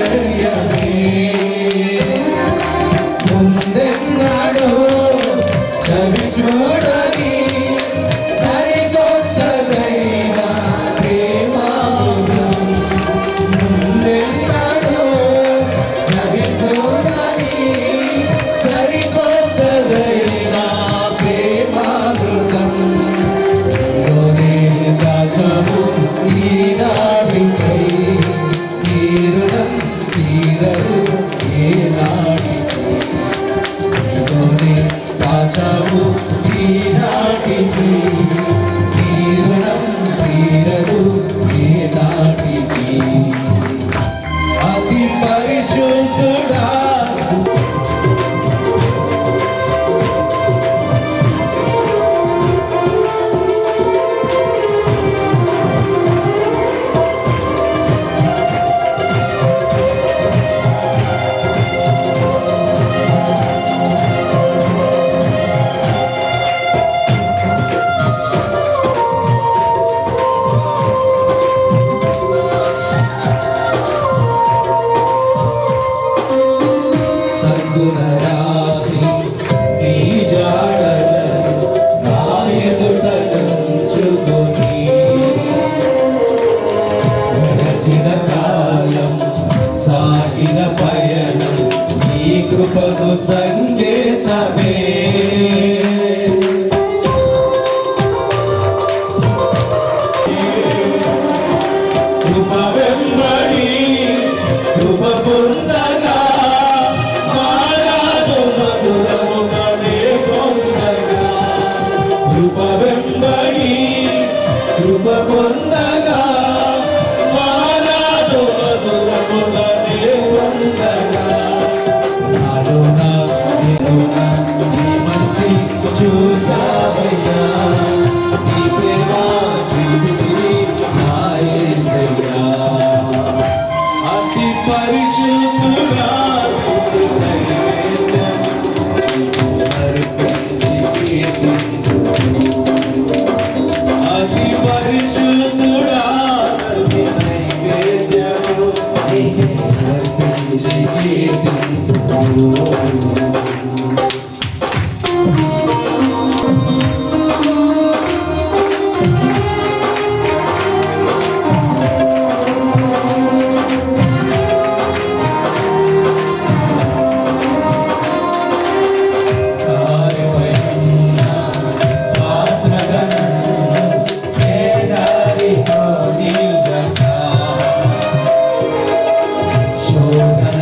సౌందర్యమే ముందెన్నాడో చవి చూడని సరికొత్తదైన ప్రేమామృతం ముందెన్నాడో చవి చూడని సరికొత్తదైన ప్రేమామృతం లోనే దాచము ఈనాడికై తీరుడం తీరదు ఏనాడికై లోనే దాచము ఈనాటికి తీరుడం తీరదు ఏనాటికి అతి పరిశుద్ధుడా రాసి నీ జాడలను నా ఎదుట నుంచుకొని గడచిన కాలం సాగిన పయనం నీ కృపకు సంకేతమే కృప వెంబడి కృప పొందగా కృప వెంబడి కృప పొందగా మారాదు మధురముగనే పొందగా నాలోన నీలోన నీ మంచి చూసావయ్యా నీ ప్రేమ జీవితిని నా యేసయ్యా అతి పరిశుద్ధుడా అతి పరిశుద్ధుడా నైవేద్యము అర్పించి శోధన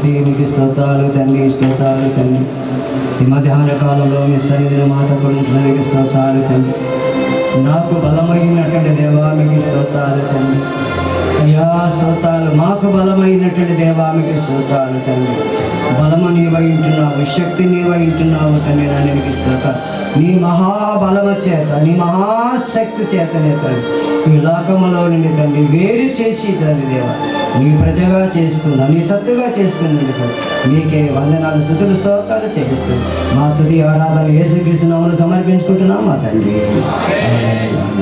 బట్టి మీకు స్తోత్రాలు తండ్రి, స్తోత్రాలు తండ్రి. ఈ మధ్యాహ్న కాలంలో మీ సన్నిధిని మాత గురించిన మీకు స్తోత్రాలు తండ్రి. నాకు బలమైనటువంటి దేవా మీకు స్తోత్రాలు తండ్రి. అయ్యా స్తోత్రాలు, మాకు బలమైనటువంటి దేవా మీకు స్తోత్రాలు తండ్రి. బలము నీవై ఉంటున్నావు, శక్తి నీవై ఉంటున్నావు తండ్రి. నా నీకు స్తోత్రాలు. నీ మహాబలము చేత, నీ మహాశక్తి చేతనే తండ్రి ఈ లోకములో నుండి తండ్రి వేరు చేసి తండ్రి దేవా నీ ప్రజగా చేసుకున్నావు, నీ సత్తుగా చేసుకున్నందుకు నీకే వందనాలు, స్తుతులు, స్తోత్రాలు చేపిస్తుంది. మా స్తుతి ఆరాధన యేసుక్రీస్తు నామములో సమర్పించుకుంటున్నాం మా తండ్రి. ఆమేన్.